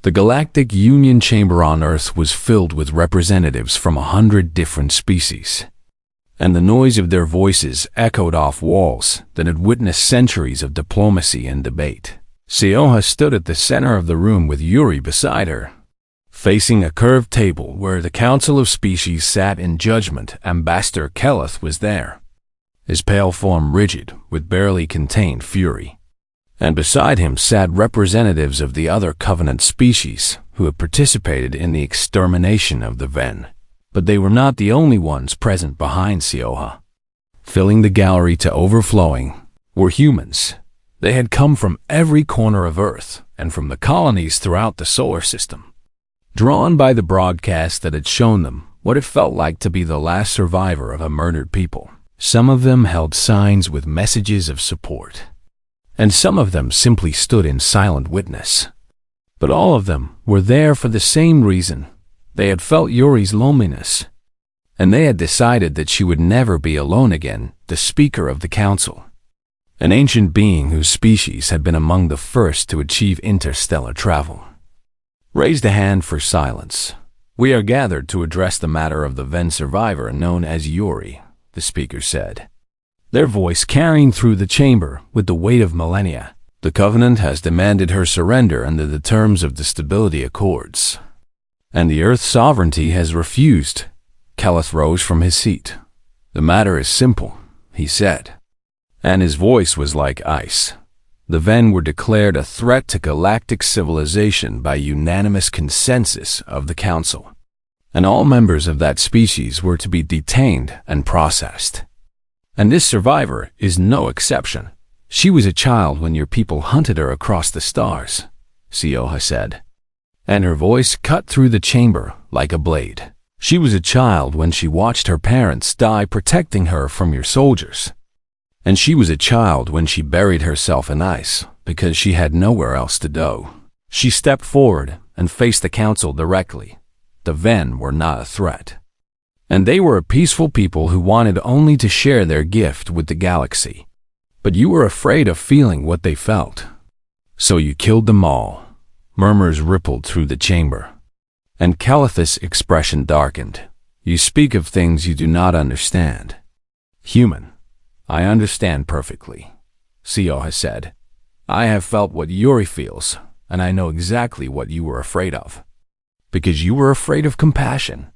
The Galactic Union chamber on Earth was filled with representatives from 100 different species, and the noise of their voices echoed off walls that had witnessed centuries of diplomacy and debate. Sioha stood at the center of the room with Yuri beside her. Facing a curved table where the Council of Species sat in judgment, Ambassador Keleth was there, his pale form rigid with barely contained fury. And beside him sat representatives of the other Covenant species who had participated in the extermination of the Ven. But they were not the only ones present behind Sioha. Filling the gallery to overflowing were humans. They had come from every corner of Earth and from the colonies throughout the solar system, drawn by the broadcast that had shown them what it felt like to be the last survivor of a murdered people. Some of them held signs with messages of support, and some of them simply stood in silent witness. But all of them were there for the same reason. They had felt Yuri's loneliness, and they had decided that she would never be alone again. The Speaker of the Council, an ancient being whose species had been among the first to achieve interstellar travel, raised a hand for silence. "We are gathered to address the matter of the Ven survivor known as Yuri," the speaker said, their voice carrying through the chamber with the weight of millennia. "The Covenant has demanded her surrender under the terms of the Stability Accords, and the Earth's sovereignty has refused." Keleth rose from his seat. "The matter is simple," he said, and his voice was like ice. "The Ven were declared a threat to galactic civilization by unanimous consensus of the Council, and all members of that species were to be detained and processed. And this survivor is no exception. She was a child when your people hunted her across the stars," Sioha said, and her voice cut through the chamber like a blade. "She was a child when she watched her parents die protecting her from your soldiers. And she was a child when she buried herself in ice because she had nowhere else to go." She stepped forward and faced the Council directly. The Ven were not a threat, and they were a peaceful people who wanted only to share their gift with the galaxy. But you were afraid of feeling what they felt, so you killed them all. Murmurs rippled through the chamber, and Keleth's expression darkened. "You speak of things you do not understand." "Human, I understand perfectly," Sioha said. "I have felt what Yuri feels, and I know exactly what you were afraid of. Because you were afraid of compassion."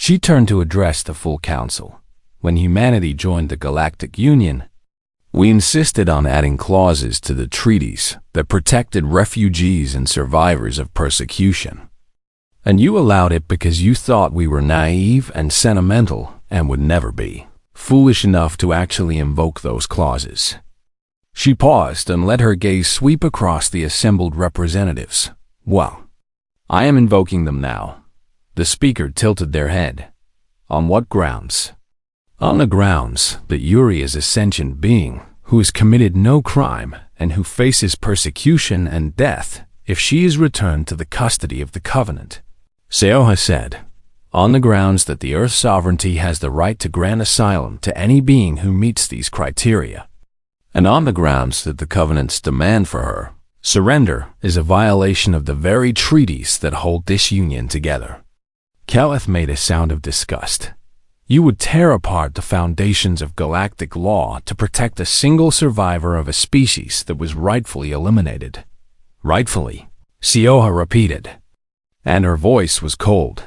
She turned to address the full Council. "When humanity joined the Galactic Union, we insisted on adding clauses to the treaties that protected refugees and survivors of persecution. And you allowed it because you thought we were naive and sentimental and would never be foolish enough to actually invoke those clauses." She paused and let her gaze sweep across the assembled representatives. "Well, I am invoking them now." The speaker tilted their head. "On what grounds?" "On the grounds that Yuri is a sentient being who has committed no crime and who faces persecution and death if she is returned to the custody of the Covenant," Sioha said. "On the grounds that the Earth's sovereignty has the right to grant asylum to any being who meets these criteria, and on the grounds that the Covenant's demand for her surrender is a violation of the very treaties that hold this union together." Keleth made a sound of disgust. "You would tear apart the foundations of galactic law to protect a single survivor of a species that was rightfully eliminated." "Rightfully," Sioha repeated, and her voice was cold.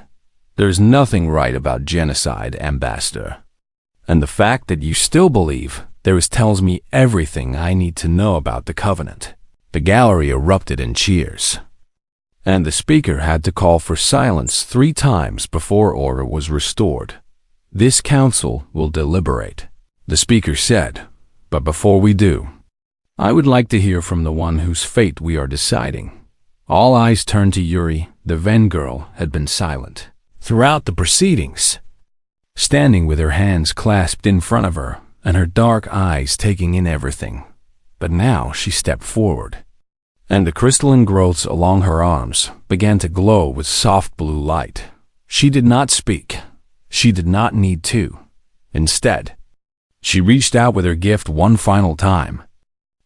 "There's nothing right about genocide, Ambassador. And the fact that you still believe there is tells me everything I need to know about the Covenant." The gallery erupted in cheers, and the speaker had to call for silence 3 times before order was restored. "This council will deliberate," the speaker said, "but before we do, I would like to hear from the one whose fate we are deciding." All eyes turned to Yuri. The Ven girl had been silent throughout the proceedings, standing with her hands clasped in front of her and her dark eyes taking in everything. But now she stepped forward, and the crystalline growths along her arms began to glow with soft blue light. She did not speak. She did not need to. Instead, she reached out with her gift one final time,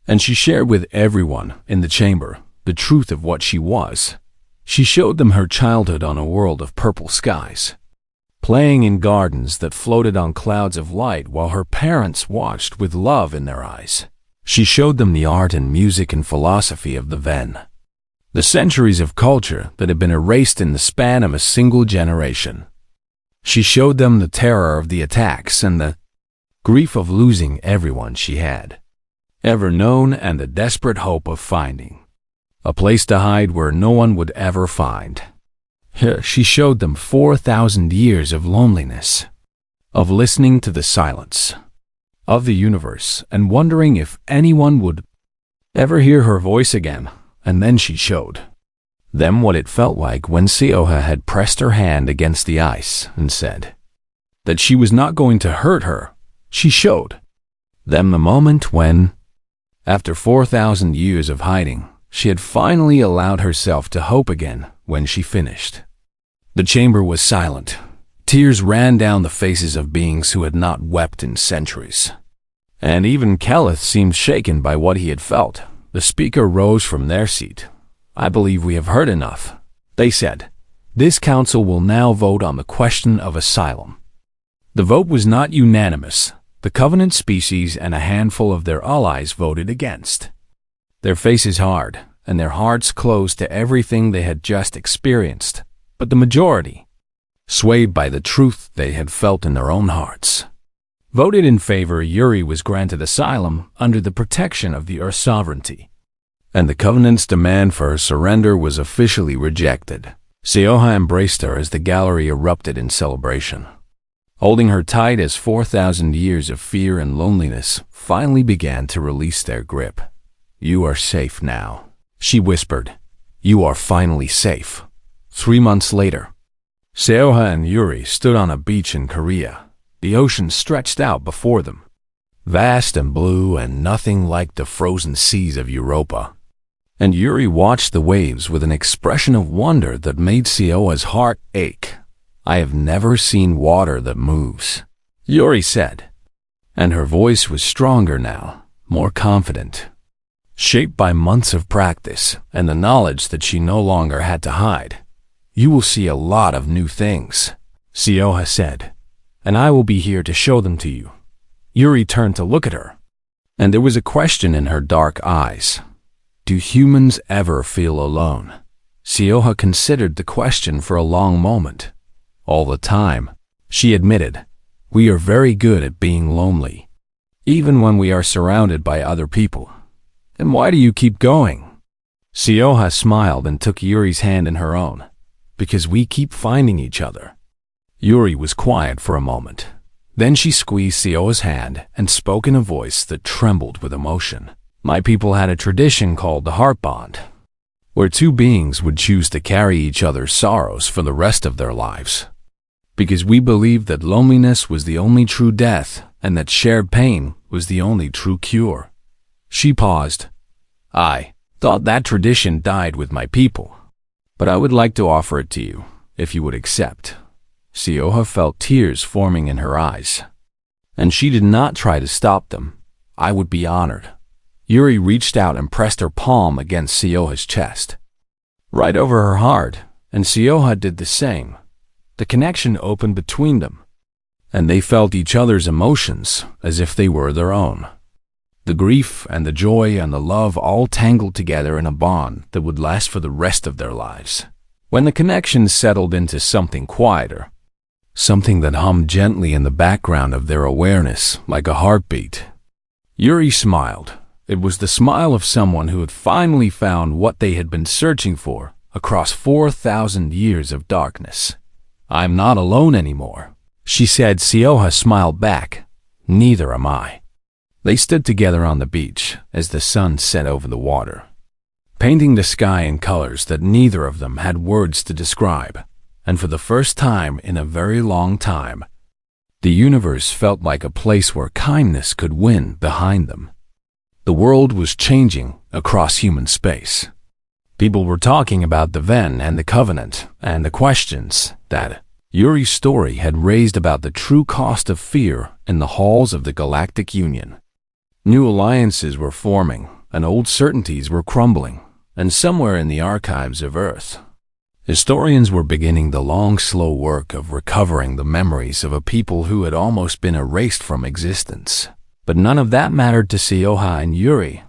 and she shared with everyone in the chamber the truth of what she was. She showed them her childhood on a world of purple skies, playing in gardens that floated on clouds of light while her parents watched with love in their eyes. She showed them the art and music and philosophy of the Ven, the centuries of culture that had been erased in the span of a single generation. She showed them the terror of the attacks and the grief of losing everyone she had ever known and the desperate hope of finding a place to hide where no one would ever find. She showed them 4,000 years of loneliness, of listening to the silence of the universe and wondering if anyone would ever hear her voice again. And then she showed them what it felt like when Sioha had pressed her hand against the ice and said that she was not going to hurt her. She showed them the moment when, after 4,000 years of hiding, she had finally allowed herself to hope again when she finished. The chamber was silent. Tears ran down the faces of beings who had not wept in centuries. And even Keleth seemed shaken by what he had felt. The speaker rose from their seat. "I believe we have heard enough," they said. "This council will now vote on the question of asylum." The vote was not unanimous. The Covenant species and a handful of their allies voted against, their faces hard and their hearts closed to everything they had just experienced. But the majority, swayed by the truth they had felt in their own hearts, voted in favor. Yuri was granted asylum under the protection of the Earth's sovereignty, and the Covenant's demand for her surrender was officially rejected. Sioha embraced her as the gallery erupted in celebration, holding her tight as 4,000 years of fear and loneliness finally began to release their grip. "You are safe now," she whispered. "You are finally safe." 3 months later, Sioha and Yuri stood on a beach in Korea. The ocean stretched out before them, vast and blue and nothing like the frozen seas of Europa. And Yuri watched the waves with an expression of wonder that made Sioha's heart ache. "I have never seen water that moves," Yuri said, and her voice was stronger now, more confident, shaped by months of practice and the knowledge that she no longer had to hide. "You will see a lot of new things," Sioha said, "and I will be here to show them to you." Yuri turned to look at her, and there was a question in her dark eyes. "Do humans ever feel alone?" Sioha considered the question for a long moment. "All the time," she admitted. "We are very good at being lonely, even when we are surrounded by other people." "Then why do you keep going?" Sioha smiled and took Yuri's hand in her own. "Because we keep finding each other." Yuri was quiet for a moment. Then she squeezed Sioha's hand and spoke in a voice that trembled with emotion. "My people had a tradition called the heart bond, where two beings would choose to carry each other's sorrows for the rest of their lives. Because we believed that loneliness was the only true death and that shared pain was the only true cure." She paused. "I thought that tradition died with my people, but I would like to offer it to you, if you would accept." Sioha felt tears forming in her eyes, and she did not try to stop them. "I would be honored." Yuri reached out and pressed her palm against Sioha's chest, right over her heart, and Sioha did the same. The connection opened between them, and they felt each other's emotions as if they were their own. The grief and the joy and the love all tangled together in a bond that would last for the rest of their lives. When the connection settled into something quieter, something that hummed gently in the background of their awareness like a heartbeat, Yuri smiled. It was the smile of someone who had finally found what they had been searching for across 4,000 years of darkness. "I'm not alone anymore," she said. Sioha smiled back. "Neither am I." They stood together on the beach as the sun set over the water, painting the sky in colors that neither of them had words to describe. And for the first time in a very long time, the universe felt like a place where kindness could win behind them. The world was changing across human space. People were talking about the Ven and the Covenant and the questions that Yuri's story had raised about the true cost of fear in the halls of the Galactic Union. New alliances were forming, and old certainties were crumbling, and somewhere in the archives of Earth, Historians were beginning the long, slow work of recovering the memories of a people who had almost been erased from existence. But none of that mattered to Sioha and Yuri.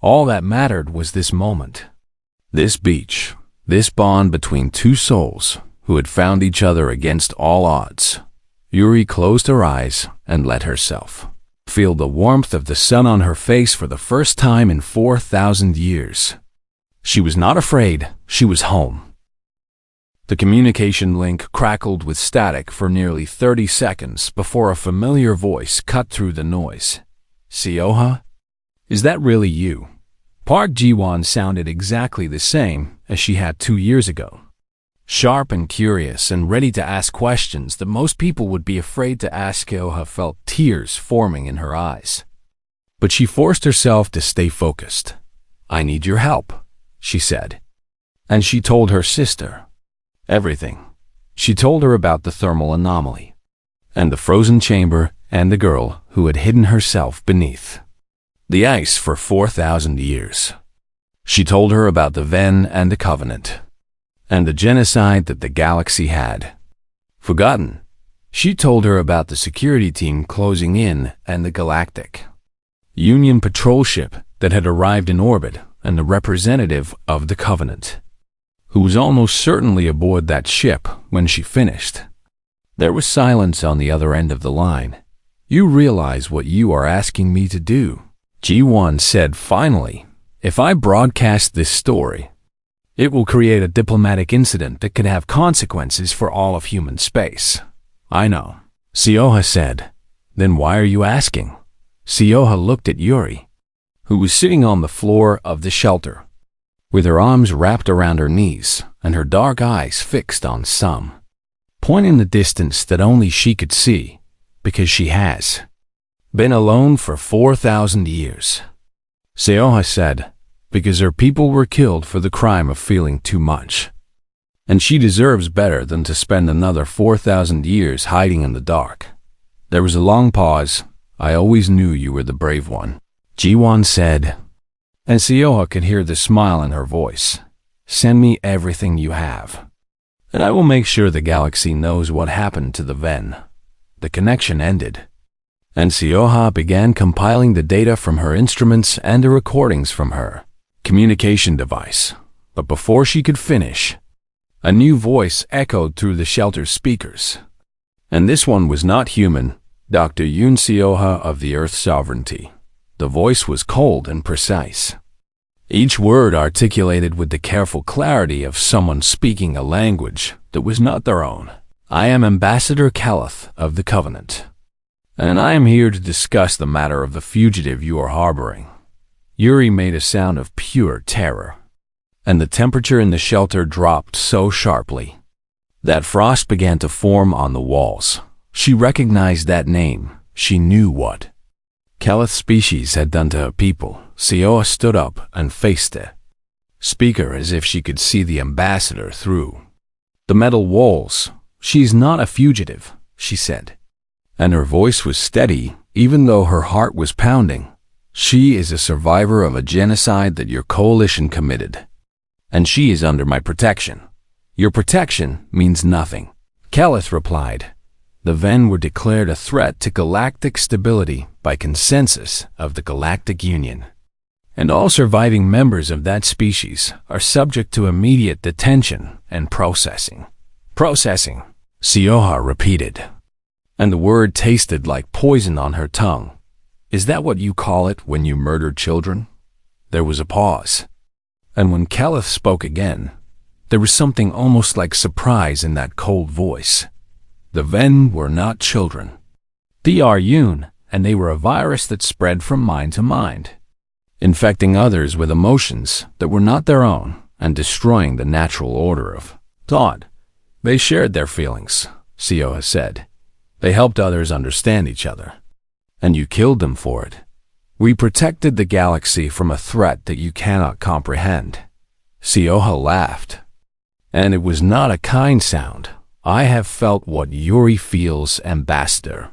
All that mattered was this moment. This beach. This bond between two souls who had found each other against all odds. Yuri closed her eyes and let herself feel the warmth of the sun on her face for the first time in 4,000 years. She was not afraid. She was home. The communication link crackled with static for nearly 30 seconds before a familiar voice cut through the noise. Sioha? Is that really you? Park Ji-won sounded exactly the same as she had 2 years ago. Sharp and curious and ready to ask questions that most people would be afraid to ask. Sioha felt tears forming in her eyes. But she forced herself to stay focused. I need your help, she said. And she told her sister everything. She told her about the thermal anomaly, and the frozen chamber, and the girl who had hidden herself beneath the ice for 4,000 years. She told her about the Ven and the Covenant, and the genocide that the galaxy had forgotten. She told her about the security team closing in and the Galactic Union patrol ship that had arrived in orbit, and the representative of the Covenant, who was almost certainly aboard that ship when she finished. There was silence on the other end of the line. You realize what you are asking me to do, Ji-won said finally. If I broadcast this story, it will create a diplomatic incident that could have consequences for all of human space. I know, Sioha said. Then why are you asking? Sioha looked at Yuri, who was sitting on the floor of the shelter, with her arms wrapped around her knees and her dark eyes fixed on some point in the distance that only she could see, because she has been alone for 4,000 years. Sioha said, because her people were killed for the crime of feeling too much. And she deserves better than to spend another 4,000 years hiding in the dark. There was a long pause. I always knew you were the brave one, Ji-won said. And Sioha could hear the smile in her voice. Send me everything you have, and I will make sure the galaxy knows what happened to the Ven. The connection ended, and Sioha began compiling the data from her instruments and the recordings from her communication device. But before she could finish, a new voice echoed through the shelter's speakers. And this one was not human. Dr. Yoon Sioha of the Earth Sovereignty. The voice was cold and precise, each word articulated with the careful clarity of someone speaking a language that was not their own. I am Ambassador Kaleth of the Covenant, and I am here to discuss the matter of the fugitive you are harboring. Yuri made a sound of pure terror, and the temperature in the shelter dropped so sharply that frost began to form on the walls. She recognized that name. She knew what Kaleth's species had done to her people. Sioha stood up and faced the speaker as if she could see the ambassador through the metal walls. She's not a fugitive, she said, and her voice was steady even though her heart was pounding. She is a survivor of a genocide that your coalition committed, and she is under my protection. Your protection means nothing, Kaleth replied. The Ven were declared a threat to galactic stability by consensus of the Galactic Union, and all surviving members of that species are subject to immediate detention and processing. Processing, Sioha repeated, and the word tasted like poison on her tongue. Is that what you call it when you murder children? There was a pause, and when Kaleth spoke again, there was something almost like surprise in that cold voice. The Ven were not children. They are Yoon, and they were a virus that spread from mind to mind, infecting others with emotions that were not their own and destroying the natural order of thought. They shared their feelings, Sioha said. They helped others understand each other, and you killed them for it. We protected the galaxy from a threat that you cannot comprehend. Sioha laughed, and it was not a kind sound. I have felt what Yuri feels, Ambassador,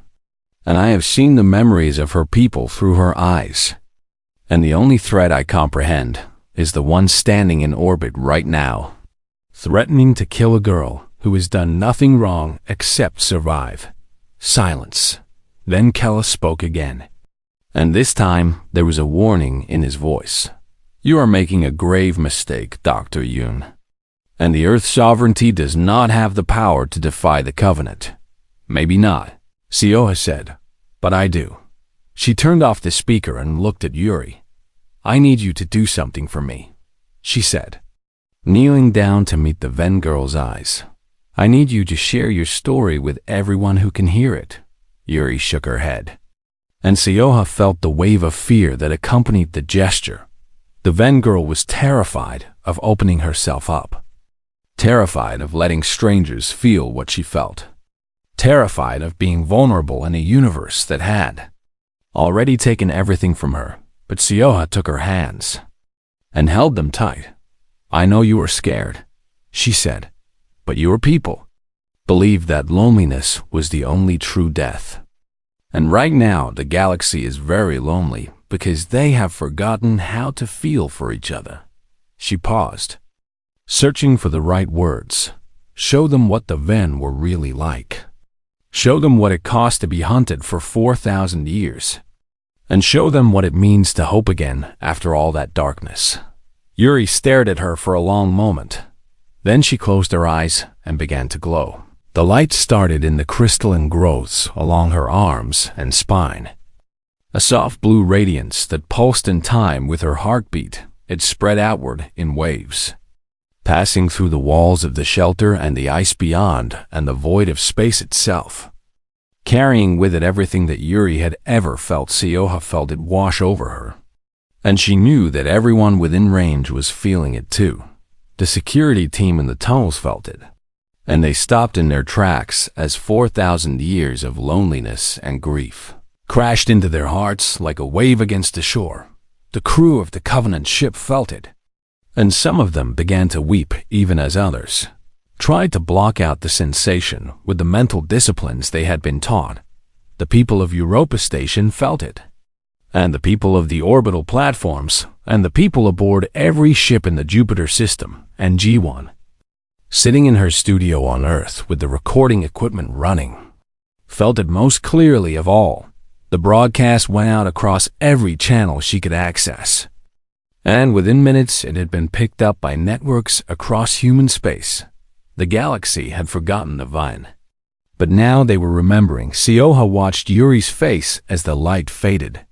and I have seen the memories of her people through her eyes. And the only threat I comprehend is the one standing in orbit right now. threatening to kill a girl who has done nothing wrong except survive. Silence. Then Keleth spoke again. And this time, there was a warning in his voice. You are making a grave mistake, Dr. Yoon. And the Earth's sovereignty does not have the power to defy the Covenant. Maybe not, Sioha said, but I do. She turned off the speaker and looked at Yuri. I need you to do something for me, she said, kneeling down to meet the Ven girl's eyes. I need you to share your story with everyone who can hear it. Yuri shook her head. And Sioha felt the wave of fear that accompanied the gesture. The Ven girl was terrified of opening herself up. Terrified of letting strangers feel what she felt. Terrified of being vulnerable in a universe that had already taken everything from her. But Sioha took her hands and held them tight. I know you are scared, she said, but your people believe that loneliness was the only true death. And right now the galaxy is very lonely because they have forgotten how to feel for each other. She paused, searching for the right words. Show them what the Ven were really like. Show them what it cost to be hunted for 4,000 years. And show them what it means to hope again after all that darkness. Yuri stared at her for a long moment. Then she closed her eyes and began to glow. The light started in the crystalline growths along her arms and spine. A soft blue radiance that pulsed in time with her heartbeat. It spread outward in waves, passing through the walls of the shelter and the ice beyond and the void of space itself. Carrying with it everything that Yuri had ever felt, Sioha felt it wash over her. And she knew that everyone within range was feeling it too. The security team in the tunnels felt it. And they stopped in their tracks as 4,000 years of loneliness and grief crashed into their hearts like a wave against the shore. The crew of the Covenant ship felt it. And some of them began to weep even as others tried to block out the sensation with the mental disciplines they had been taught. The people of Europa Station felt it. And the people of the orbital platforms, and the people aboard every ship in the Jupiter system, and G1, sitting in her studio on Earth with the recording equipment running, felt it most clearly of all. The broadcast went out across every channel she could access. And within minutes it had been picked up by networks across human space. The galaxy had forgotten the Vine. But now they were remembering. Sioha watched Yuri's face as the light faded.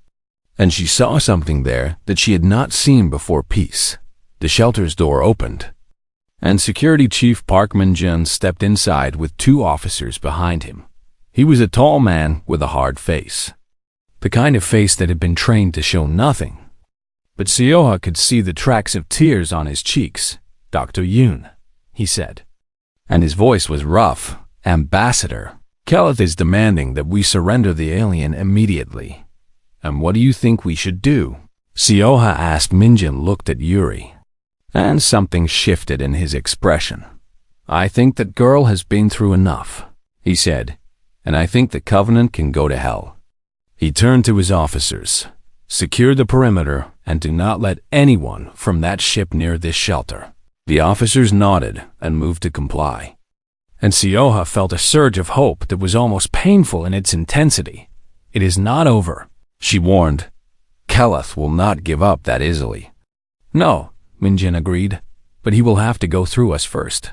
And she saw something there that she had not seen before. Peace. The shelter's door opened. And Security Chief Park Min-jun stepped inside with 2 officers behind him. He was a tall man with a hard face. The kind of face that had been trained to show nothing. But Sioha could see the tracks of tears on his cheeks. Dr. Yoon, he said. And his voice was rough. Ambassador, Keleth is demanding that we surrender the alien immediately. And what do you think we should do? Sioha asked. Min-jun looked at Yuri. And something shifted in his expression. I think that girl has been through enough, he said. And I think the Covenant can go to hell. He turned to his officers. Secure the perimeter and do not let anyone from that ship near this shelter. The officers nodded and moved to comply. And Sioha felt a surge of hope that was almost painful in its intensity. It is not over, she warned. Keleth will not give up that easily. No, Min-jun agreed, but he will have to go through us first.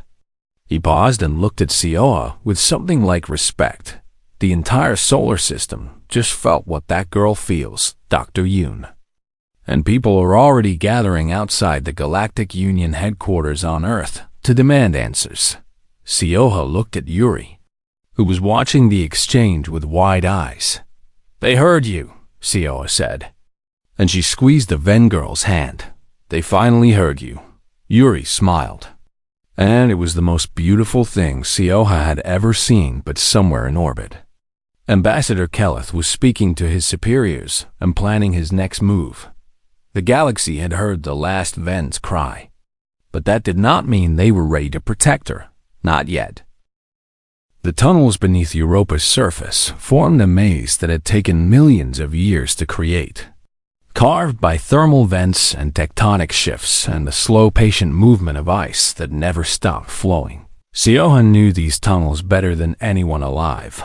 He paused and looked at Sioha with something like respect. The entire solar system just felt what that girl feels, Dr. Yoon. And people are already gathering outside the Galactic Union headquarters on Earth to demand answers. Sioha looked at Yuri, who was watching the exchange with wide eyes. They heard you, Sioha said. And she squeezed the Ven girl's hand. They finally heard you. Yuri smiled. And it was the most beautiful thing Sioha had ever seen, but somewhere in orbit. Ambassador Keleth was speaking to his superiors and planning his next move. The galaxy had heard the last Ven's cry. But that did not mean they were ready to protect her. Not yet. The tunnels beneath Europa's surface formed a maze that had taken millions of years to create. carved by thermal vents and tectonic shifts and the slow, patient movement of ice that never stopped flowing. Sioha knew these tunnels better than anyone alive,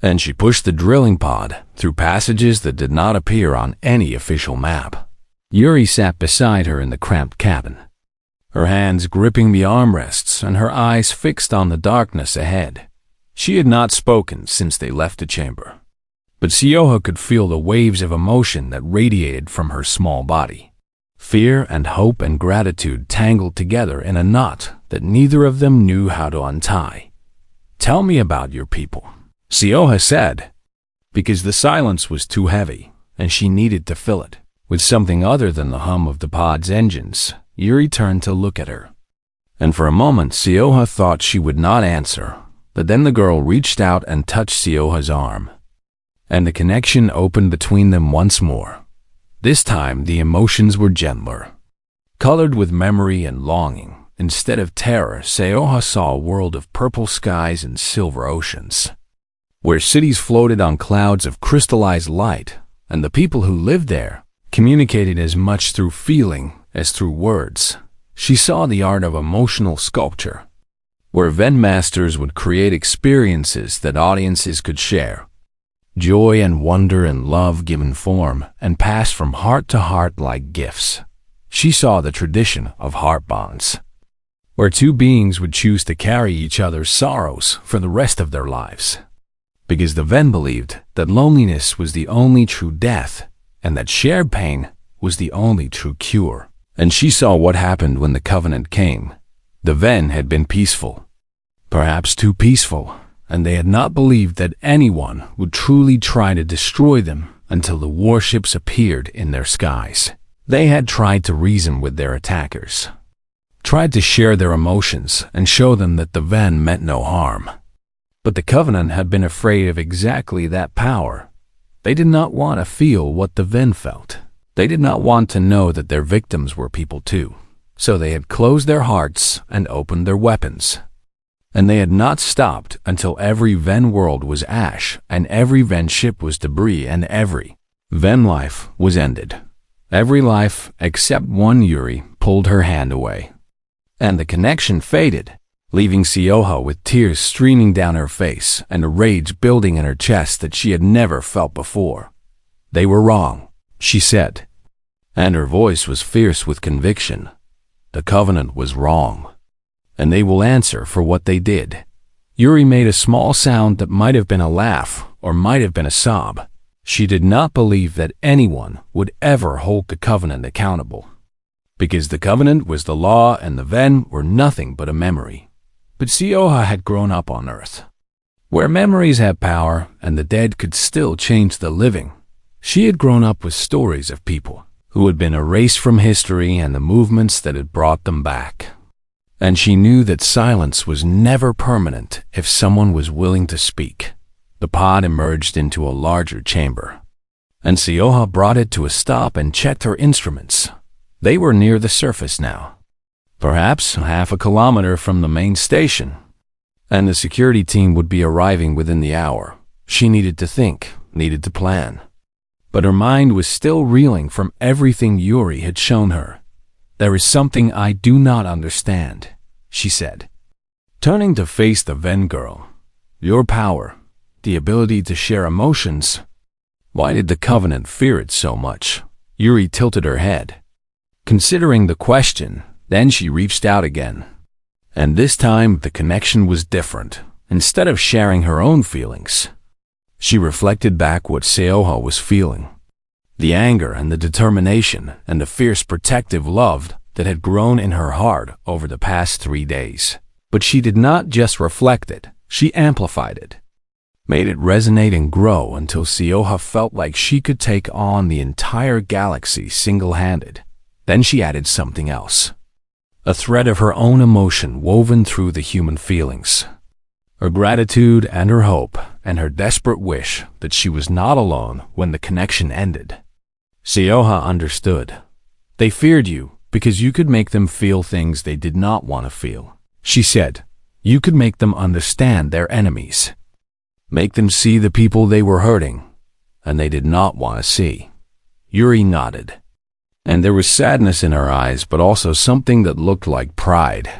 and she pushed the drilling pod through passages that did not appear on any official map. Yuri sat beside her in the cramped cabin, her hands gripping the armrests and her eyes fixed on the darkness ahead. She had not spoken since they left the chamber, but Sioha could feel the waves of emotion that radiated from her small body. Fear and hope and gratitude tangled together in a knot that neither of them knew how to untie. "Tell me about your people," Sioha said, because the silence was too heavy and she needed to fill it with something other than the hum of the pod's engines. Yuri turned to look at her, and for a moment Sioha thought she would not answer, but then the girl reached out and touched Sioha's arm, and the connection opened between them once more. This time the emotions were gentler, colored with memory and longing. Instead of terror, Sioha saw a world of purple skies and silver oceans, where cities floated on clouds of crystallized light, and the people who lived there communicated as much through feeling as through words. She saw the art of emotional sculpture, where Ven masters would create experiences that audiences could share. Joy and wonder and love given form and passed from heart to heart like gifts. She saw the tradition of heart bonds, where two beings would choose to carry each other's sorrows for the rest of their lives, because the Ven believed that loneliness was the only true death and that shared pain was the only true cure. And she saw what happened when the Covenant came. The Ven had been peaceful, perhaps too peaceful, and they had not believed that anyone would truly try to destroy them until the warships appeared in their skies. They had tried to reason with their attackers, tried to share their emotions and show them that the Ven meant no harm. But the Covenant had been afraid of exactly that power. They did not want to feel what the Ven felt. They did not want to know that their victims were people too. So they had closed their hearts and opened their weapons. And they had not stopped until every Ven world was ash and every Ven ship was debris and every Ven life was ended. Every life except one. Yuri pulled her hand away, and the connection faded, leaving Sioha with tears streaming down her face and a rage building in her chest that she had never felt before. "They were wrong," she said, and her voice was fierce with conviction. "The Covenant was wrong, and they will answer for what they did." Yuri made a small sound that might have been a laugh or might have been a sob. She did not believe that anyone would ever hold the Covenant accountable, because the Covenant was the law and the Ven were nothing but a memory. But Sioha had grown up on Earth, where memories had power and the dead could still change the living. She had grown up with stories of people who had been erased from history and the movements that had brought them back. And she knew that silence was never permanent if someone was willing to speak. The pod emerged into a larger chamber, and Sioha brought it to a stop and checked her instruments. They were near the surface now, perhaps half a kilometer from the main station, and the security team would be arriving within the hour. She needed to think, needed to plan. But her mind was still reeling from everything Yuri had shown her. "There is something I do not understand," she said, turning to face the Ven girl. "Your power, the ability to share emotions. Why did the Covenant fear it so much?" Yuri tilted her head, considering the question. Then she reached out again. And this time the connection was different. Instead of sharing her own feelings, she reflected back what Sioha was feeling. The anger and the determination and the fierce protective love that had grown in her heart over the past 3 days. But she did not just reflect it, she amplified it, made it resonate and grow until Sioha felt like she could take on the entire galaxy single-handed. Then she added something else, a thread of her own emotion woven through the human feelings, her gratitude and her hope and her desperate wish that she was not alone when the connection ended. Sioha understood. They feared you because you could make them feel things they did not want to feel. She said, you could make them understand their enemies, make them see the people they were hurting, and they did not want to see. Yuri nodded. And there was sadness in her eyes, but also something that looked like pride.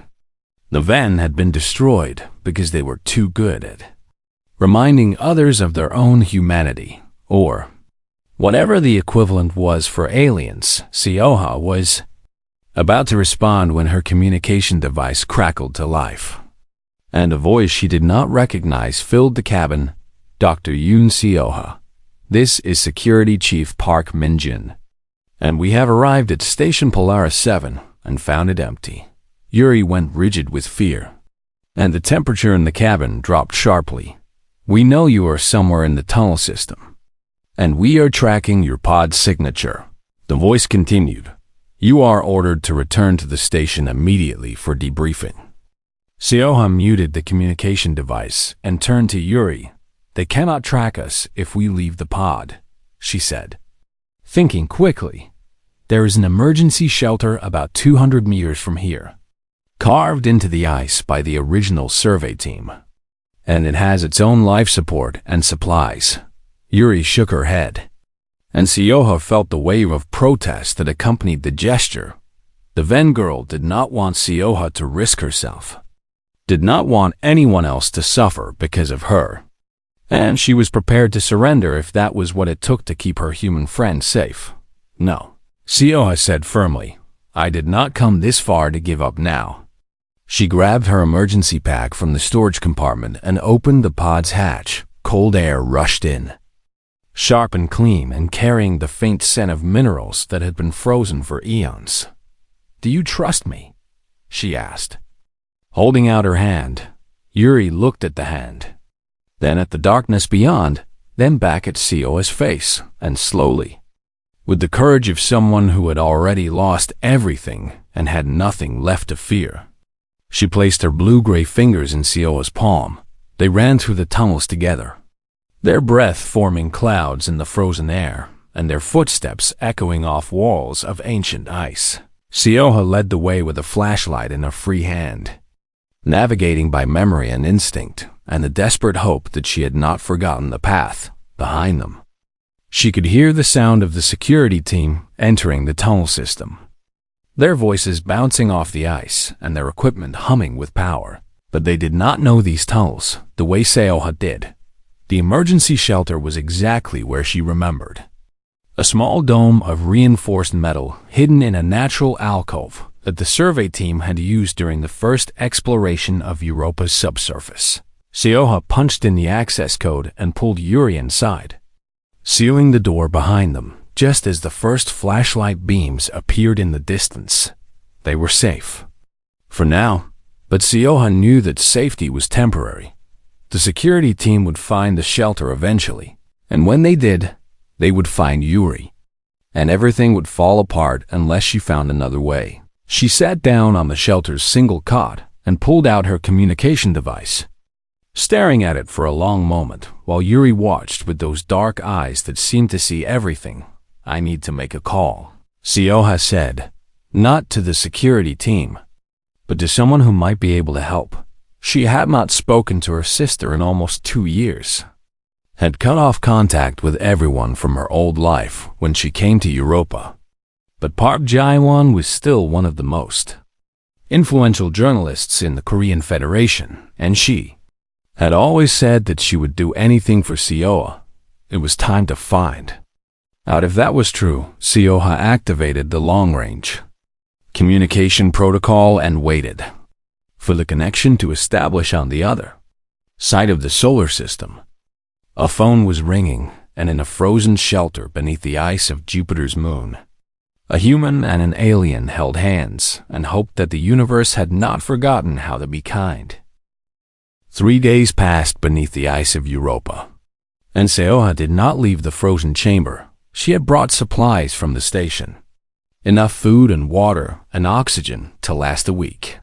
The van had been destroyed because they were too good at reminding others of their own humanity, or whatever the equivalent was for aliens. Sioha was about to respond when her communication device crackled to life, and a voice she did not recognize filled the cabin. Dr. Yoon Sioha, this is Security Chief Park Min-jin, and we have arrived at Station Polaris 7 and found it empty. Yuri went rigid with fear, and the temperature in the cabin dropped sharply. We know you are somewhere in the tunnel system, and we are tracking your pod signature. The voice continued. You are ordered to return to the station immediately for debriefing. Sioha muted the communication device and turned to Yuri. They cannot track us if we leave the pod, she said. Thinking quickly, there is an emergency shelter about 200 meters from here, carved into the ice by the original survey team, and it has its own life support and supplies. Yuri shook her head, and Sioha felt the wave of protest that accompanied the gesture. The Ven girl did not want Sioha to risk herself, did not want anyone else to suffer because of her, and she was prepared to surrender if that was what it took to keep her human friend safe. No, Sioha said firmly, I did not come this far to give up now. She grabbed her emergency pack from the storage compartment and opened the pod's hatch. Cold air rushed in, sharp and clean, and carrying the faint scent of minerals that had been frozen for eons. Do you trust me? She asked. Holding out her hand, Yuri looked at the hand, then at the darkness beyond, then back at Sioha's face, and slowly, with the courage of someone who had already lost everything and had nothing left to fear, she placed her blue-gray fingers in Sioha's palm. They ran through the tunnels together, their breath forming clouds in the frozen air, and their footsteps echoing off walls of ancient ice. Sioha led the way with a flashlight in her free hand, navigating by memory and instinct, and the desperate hope that she had not forgotten the path behind them. She could hear the sound of the security team entering the tunnel system, their voices bouncing off the ice and their equipment humming with power. But they did not know these tunnels the way Sioha did. The emergency shelter was exactly where she remembered. A small dome of reinforced metal hidden in a natural alcove that the survey team had used during the first exploration of Europa's subsurface. Sioha punched in the access code and pulled Yuri inside, sealing the door behind them. Just as the first flashlight beams appeared in the distance, they were safe. For now, but Sioha knew that safety was temporary. The security team would find the shelter eventually, and when they did, they would find Yuri, and everything would fall apart unless she found another way. She sat down on the shelter's single cot and pulled out her communication device, staring at it for a long moment while Yuri watched with those dark eyes that seemed to see everything. I need to make a call, Sioha said, not to the security team, but to someone who might be able to help. She had not spoken to her sister in almost 2 years, had cut off contact with everyone from her old life when she came to Europa. But Park Jae-won was still one of the most influential journalists in the Korean Federation, and she had always said that she would do anything for Sioha. It was time to find out if that was true. Sioha activated the long-range communication protocol and waited for the connection to establish on the other side of the solar system. A phone was ringing, and in a frozen shelter beneath the ice of Jupiter's moon, a human and an alien held hands and hoped that the universe had not forgotten how to be kind. 3 days passed beneath the ice of Europa, and Sioha did not leave the frozen chamber. She had brought supplies from the station, enough food and water and oxygen to last a week,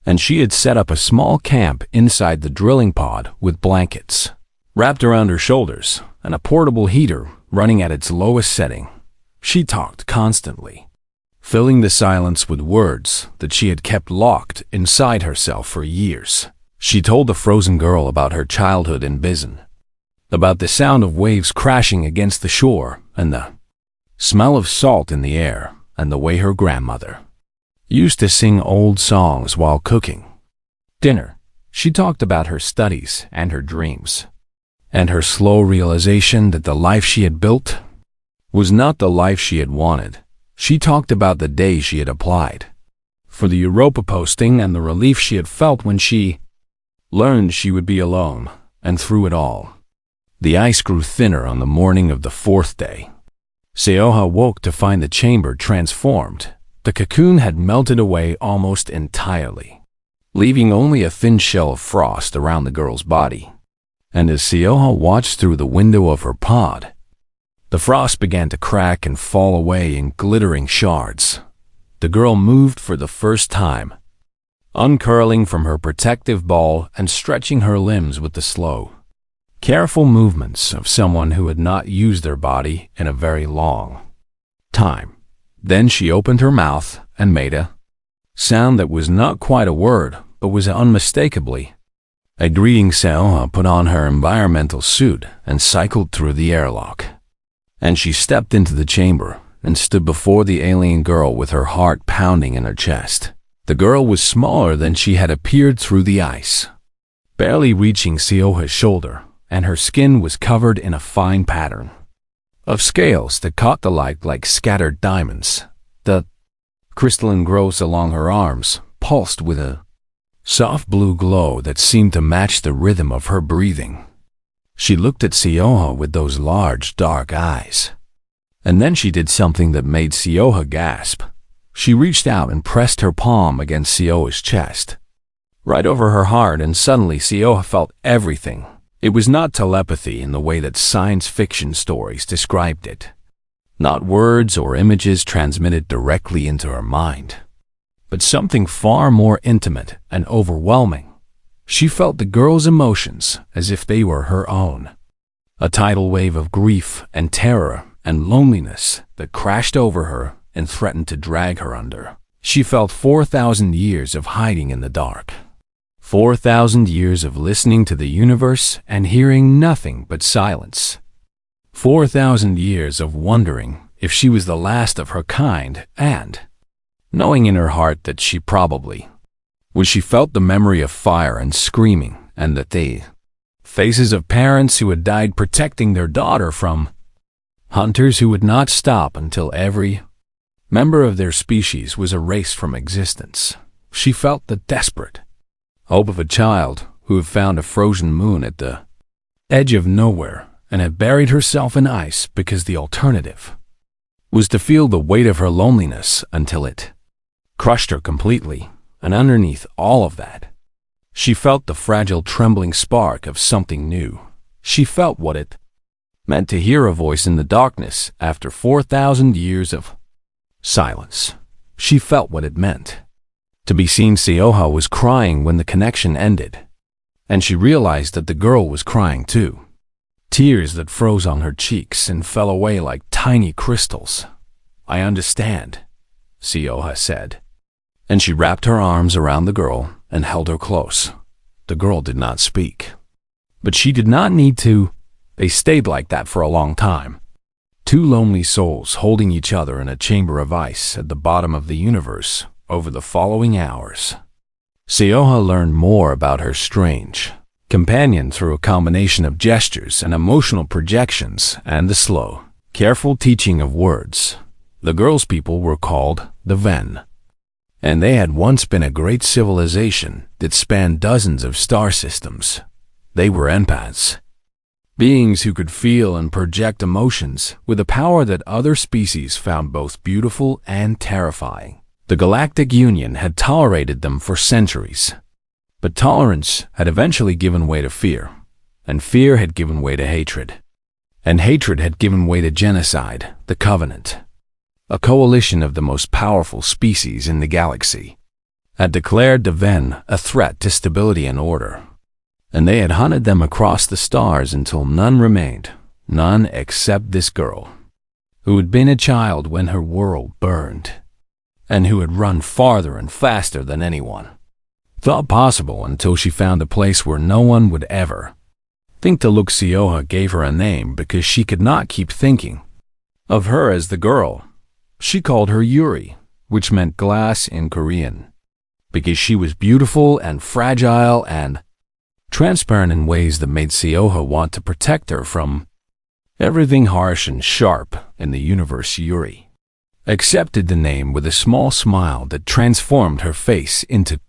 and she had set up a small camp inside the drilling pod with blankets wrapped around her shoulders and a portable heater running at its lowest setting. She talked constantly, filling the silence with words that she had kept locked inside herself for years. She told the frozen girl about her childhood in Bizen, about the sound of waves crashing against the shore and the smell of salt in the air, and the way her grandmother used to sing old songs while cooking dinner. She talked about her studies and her dreams, and her slow realization that the life she had built was not the life she had wanted. She talked about the day she had applied for the Europa posting and the relief she had felt when she learned she would be alone, and through it all, the ice grew thinner on the morning of the fourth day. Sioha woke to find the chamber transformed. The cocoon had melted away almost entirely, leaving only a thin shell of frost around the girl's body. And as Sioha watched through the window of her pod, the frost began to crack and fall away in glittering shards. The girl moved for the first time, uncurling from her protective ball and stretching her limbs with the slow, careful movements of someone who had not used their body in a very long time. Then she opened her mouth and made a sound that was not quite a word, but was unmistakably a greeting. Sioha put on her environmental suit and cycled through the airlock. And she stepped into the chamber and stood before the alien girl with her heart pounding in her chest. The girl was smaller than she had appeared through the ice, barely reaching Sioha's shoulder, and her skin was covered in a fine pattern of scales that caught the light like scattered diamonds. The crystalline growths along her arms pulsed with a soft blue glow that seemed to match the rhythm of her breathing. She looked at Sioha with those large, dark eyes. And then she did something that made Sioha gasp. She reached out and pressed her palm against Sioha's chest, right over her heart, and suddenly Sioha felt everything. It was not telepathy in the way that science fiction stories described it, not words or images transmitted directly into her mind, but something far more intimate and overwhelming. She felt the girl's emotions as if they were her own, a tidal wave of grief and terror and loneliness that crashed over her and threatened to drag her under. She felt 4,000 years of hiding in the dark, 4,000 years of listening to the universe and hearing nothing but silence, 4,000 years of wondering if she was the last of her kind, and knowing in her heart that she probably was. She felt the memory of fire and screaming, and that the faces of parents who had died protecting their daughter from hunters who would not stop until every member of their species was erased from existence. She felt the desperate hope of a child who had found a frozen moon at the edge of nowhere and had buried herself in ice because the alternative was to feel the weight of her loneliness until it crushed her completely. And underneath all of that, she felt the fragile, trembling spark of something new. She felt what it meant to hear a voice in the darkness after 4,000 years of silence. She felt what it meant to be seen. Sioha was crying when the connection ended, and she realized that the girl was crying too. Tears that froze on her cheeks and fell away like tiny crystals. "I understand," Sioha said. And she wrapped her arms around the girl and held her close. The girl did not speak, but she did not need to. They stayed like that for a long time. Two lonely souls holding each other in a chamber of ice at the bottom of the universe over the following hours. Sioha learned more about her strange companion through a combination of gestures and emotional projections and the slow, careful teaching of words. The girl's people were called the Ven, and they had once been a great civilization that spanned dozens of star systems. They were empaths, beings who could feel and project emotions with a power that other species found both beautiful and terrifying. The Galactic Union had tolerated them for centuries, but tolerance had eventually given way to fear, and fear had given way to hatred, and hatred had given way to genocide. The Covenant, a coalition of the most powerful species in the galaxy, had declared the Ven a threat to stability and order, and they had hunted them across the stars until none remained, none except this girl, who had been a child when her world burned, and who had run farther and faster than anyone thought possible until she found a place where no one would ever think to look. Sioha gave her a name because she could not keep thinking of her as the girl. She called her Yuri, which meant glass in Korean, because she was beautiful and fragile and transparent in ways that made Sioha want to protect her from everything harsh and sharp in the universe. Yuri accepted the name with a small smile that transformed her face into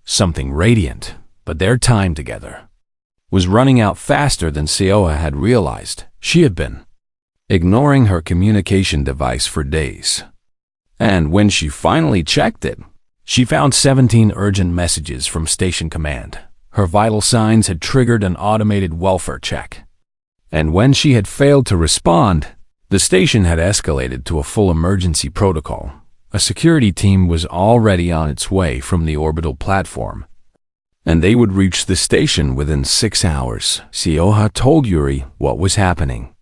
something radiant, but their time together was running out faster than Sioha had realized. She had been ignoring her communication device for days, and when she finally checked it, she found 17 urgent messages from Station Command. Her vital signs had triggered an automated welfare check, and when she had failed to respond, the station had escalated to a full emergency protocol. A security team was already on its way from the orbital platform, and they would reach the station within 6 hours. Sioha told Yuri what was happening,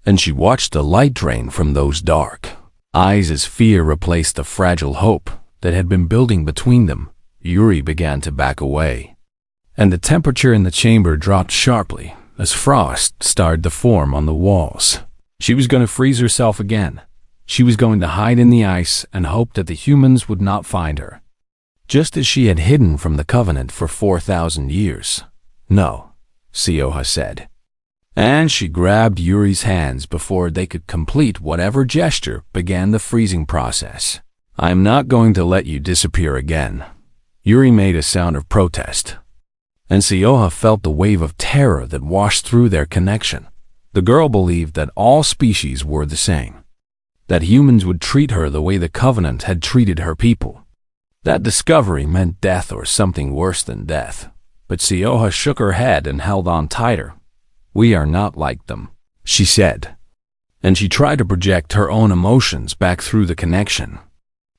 and she watched the light drain from those dark eyes as fear replaced the fragile hope that had been building between them. Yuri began to back away, and the temperature in the chamber dropped sharply as frost started to form on the walls. She was going to freeze herself again. She was going to hide in the ice and hope that the humans would not find her, just as she had hidden from the Covenant for 4,000 years. "No," Sioha said, and she grabbed Yuri's hands before they could complete whatever gesture began the freezing process. "I'm not going to let you disappear again." Yuri made a sound of protest, and Sioha felt the wave of terror that washed through their connection. The girl believed that all species were the same, that humans would treat her the way the Covenant had treated her people. That discovery meant death or something worse than death. But Sioha shook her head and held on tighter. "We are not like them," she said, and she tried to project her own emotions back through the connection,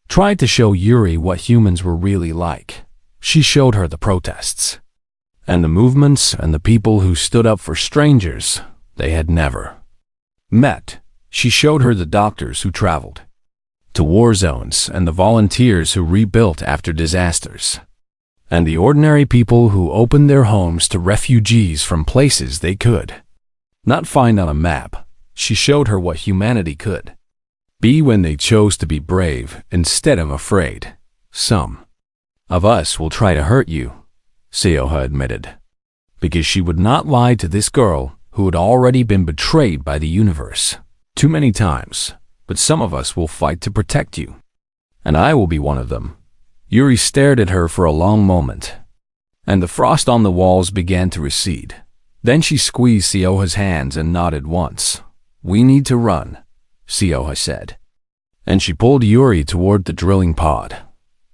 tried to show Yuri what humans were really like. She showed her the protests, and the movements, and the people who stood up for strangers they had never met. She showed her the doctors who traveled to war zones, and the volunteers who rebuilt after disasters, and the ordinary people who opened their homes to refugees from places they could not find on a map. She showed her what humanity could be when they chose to be brave instead of afraid. "Some of us will try to hurt you," Sioha admitted, because she would not lie to this girl who had already been betrayed by the universe too many times. "But some of us will fight to protect you, and I will be one of them." Yuri stared at her for a long moment, and the frost on the walls began to recede. Then she squeezed Sioha's hands and nodded once. "We need to run," Sioha said, and she pulled Yuri toward the drilling pod.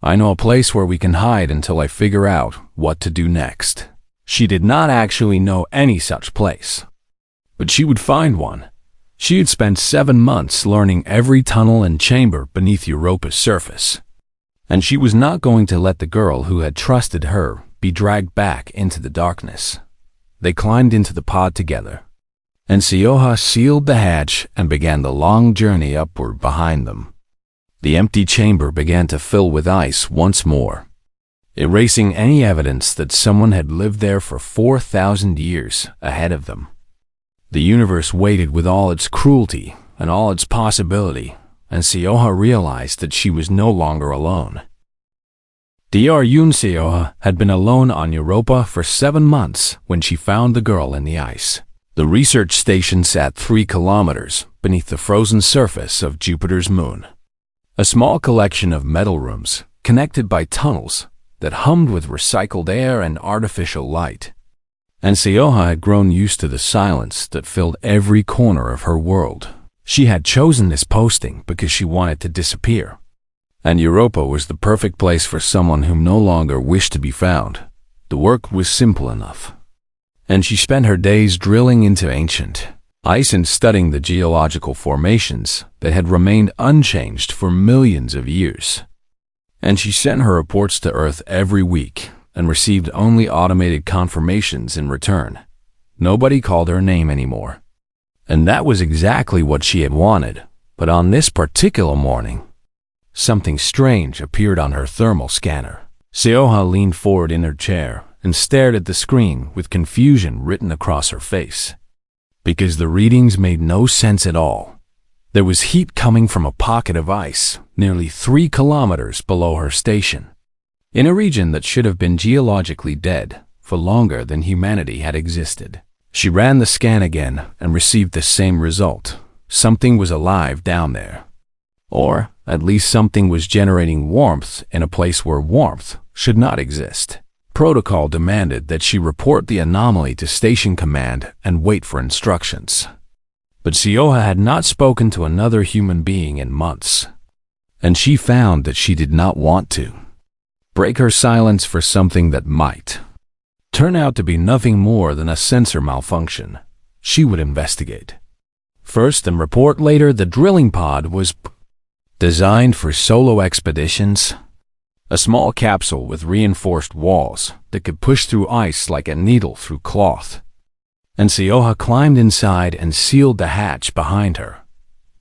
"I know a place where we can hide until I figure out what to do next." She did not actually know any such place, but she would find one. She had spent 7 months learning every tunnel and chamber beneath Europa's surface, and she was not going to let the girl who had trusted her be dragged back into the darkness. They climbed into the pod together, and Sioha sealed the hatch and began the long journey upward behind them. The empty chamber began to fill with ice once more, erasing any evidence that someone had lived there for 4,000 years ahead of them. The universe waited with all its cruelty and all its possibility, and Sioha realized that she was no longer alone. Dr. Sioha had been alone on Europa for 7 months when she found the girl in the ice. The research station sat 3 kilometers beneath the frozen surface of Jupiter's moon, a small collection of metal rooms connected by tunnels that hummed with recycled air and artificial light. And Sioha had grown used to the silence that filled every corner of her world. She had chosen this posting because she wanted to disappear, and Europa was the perfect place for someone whom no longer wished to be found. The work was simple enough, and she spent her days drilling into ancient ice and studying the geological formations that had remained unchanged for millions of years. And she sent her reports to Earth every week and received only automated confirmations in return. Nobody called her name anymore, and that was exactly what she had wanted. But on this particular morning, something strange appeared on her thermal scanner. Sioha leaned forward in her chair and stared at the screen with confusion written across her face, because the readings made no sense at all. There was heat coming from a pocket of ice nearly 3 kilometers below her station, in a region that should have been geologically dead for longer than humanity had existed. She ran the scan again and received the same result. Something was alive down there. Or at least something was generating warmth in a place where warmth should not exist. Protocol demanded that she report the anomaly to Station Command and wait for instructions. But Sioha had not spoken to another human being in months, and she found that she did not want to break her silence for something that might turn out to be nothing more than a sensor malfunction. She would investigate first and report later. The drilling pod was designed for solo expeditions, a small capsule with reinforced walls that could push through ice like a needle through cloth. And Sioha climbed inside and sealed the hatch behind her.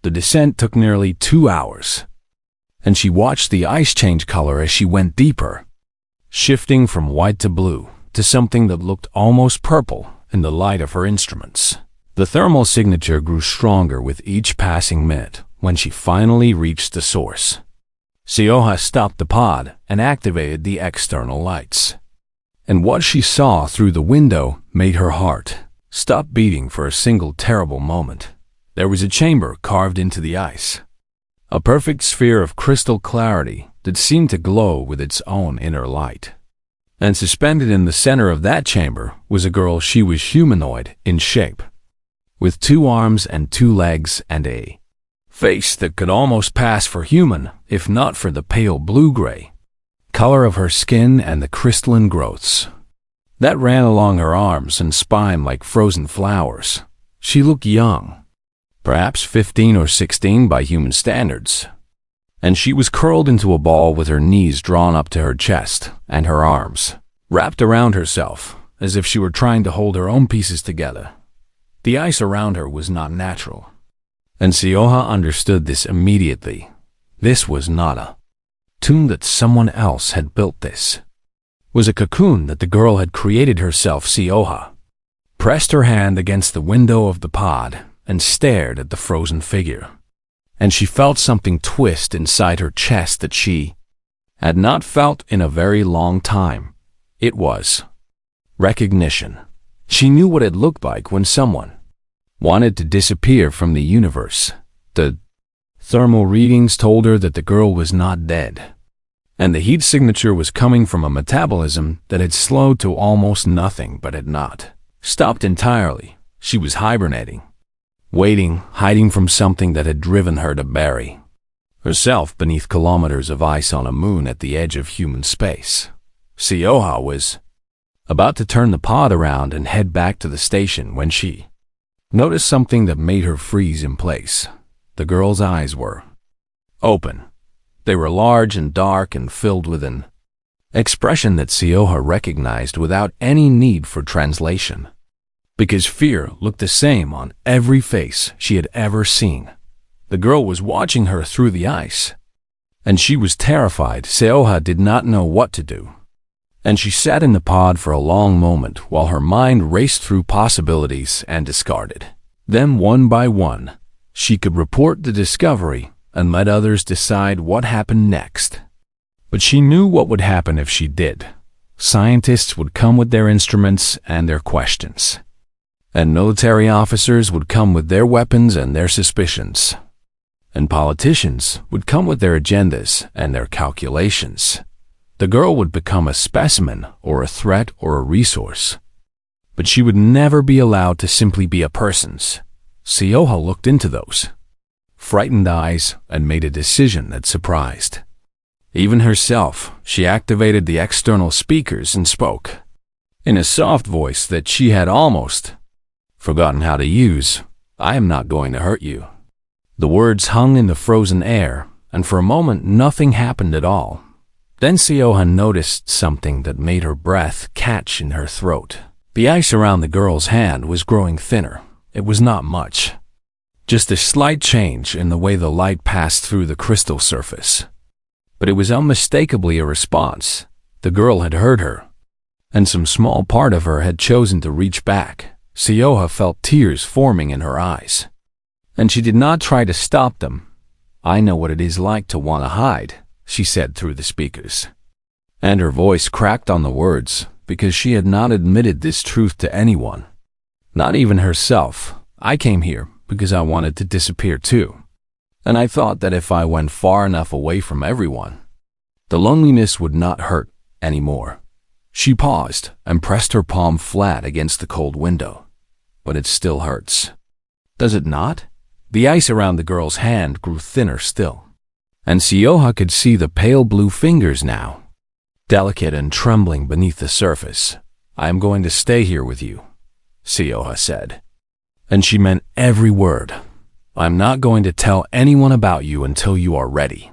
The descent took nearly 2 hours, and she watched the ice change color as she went deeper, shifting from white to blue to something that looked almost purple in the light of her instruments. The thermal signature grew stronger with each passing minute. When she finally reached the source, Sioha stopped the pod and activated the external lights. And what she saw through the window made her heart stop beating for a single terrible moment. There was a chamber carved into the ice, a perfect sphere of crystal clarity that seemed to glow with its own inner light. And suspended in the center of that chamber was a girl. She was humanoid in shape, with 2 arms and 2 legs and a face that could almost pass for human if not for the pale blue-gray color of her skin and the crystalline growths that ran along her arms and spine like frozen flowers. She looked young, perhaps 15 or 16 by human standards, and she was curled into a ball with her knees drawn up to her chest and her arms wrapped around herself as if she were trying to hold her own pieces together. The ice around her was not natural, and Sioha understood this immediately. This was not a tomb that someone else had built. This was a cocoon that the girl had created herself. Sioha pressed her hand against the window of the pod and stared at the frozen figure, and she felt something twist inside her chest that she had not felt in a very long time. It was recognition. She knew what it looked like when someone wanted to disappear from the universe. The thermal readings told her that the girl was not dead, and the heat signature was coming from a metabolism that had slowed to almost nothing but had not stopped entirely. She was hibernating, waiting, hiding from something that had driven her to bury herself beneath kilometers of ice on a moon at the edge of human space. Sioha was about to turn the pod around and head back to the station when she noticed something that made her freeze in place. The girl's eyes were open. They were large and dark and filled with an expression that Sioha recognized without any need for translation, because fear looked the same on every face she had ever seen. The girl was watching her through the ice, and she was terrified. Sioha did not know what to do, and she sat in the pod for a long moment while her mind raced through possibilities and discarded them one by one. She could report the discovery and let others decide what happened next. But she knew what would happen if she did. Scientists would come with their instruments and their questions, and military officers would come with their weapons and their suspicions, and politicians would come with their agendas and their calculations. The girl would become a specimen or a threat or a resource, but she would never be allowed to simply be a person's. Sioha looked into those frightened eyes and made a decision that surprised even herself. She activated the external speakers and spoke in a soft voice that she had almost forgotten how to use. "I am not going to hurt you." The words hung in the frozen air, and for a moment nothing happened at all. Then Sioha noticed something that made her breath catch in her throat. The ice around the girl's hand was growing thinner. It was not much, just a slight change in the way the light passed through the crystal surface. But it was unmistakably a response. The girl had heard her, and some small part of her had chosen to reach back. Sioha felt tears forming in her eyes. And she did not try to stop them. "I know what it is like to want to hide," she said through the speakers. And her voice cracked on the words because she had not admitted this truth to anyone, not even herself. "I came here because I wanted to disappear too. And I thought that if I went far enough away from everyone, the loneliness would not hurt anymore." She paused and pressed her palm flat against the cold window. "But it still hurts. Does it not?" The ice around the girl's hand grew thinner still, and Sioha could see the pale blue fingers now, delicate and trembling beneath the surface. "I am going to stay here with you," Sioha said. And she meant every word. "I'm not going to tell anyone about you until you are ready.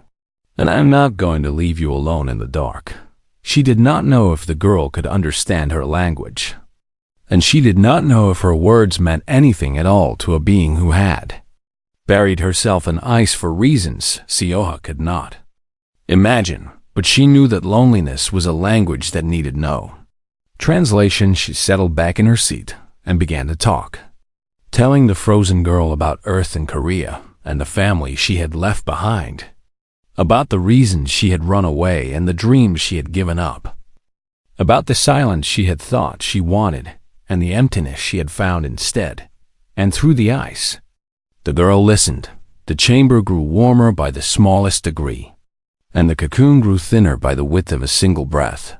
And I'm not going to leave you alone in the dark." She did not know if the girl could understand her language, and she did not know if her words meant anything at all to a being who had buried herself in ice for reasons Sioha could not imagine. But she knew that loneliness was a language that needed no translation. She settled back in her seat and began to talk, telling the frozen girl about Earth and Korea and the family she had left behind, about the reasons she had run away and the dreams she had given up, about the silence she had thought she wanted and the emptiness she had found instead. And through the ice, the girl listened. The chamber grew warmer by the smallest degree, and the cocoon grew thinner by the width of a single breath.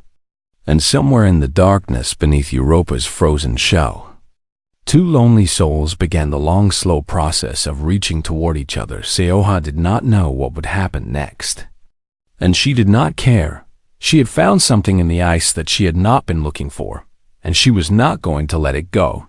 And somewhere in the darkness beneath Europa's frozen shell, two lonely souls began the long, slow process of reaching toward each other. Sioha did not know what would happen next, and she did not care. She had found something in the ice that she had not been looking for, and she was not going to let it go.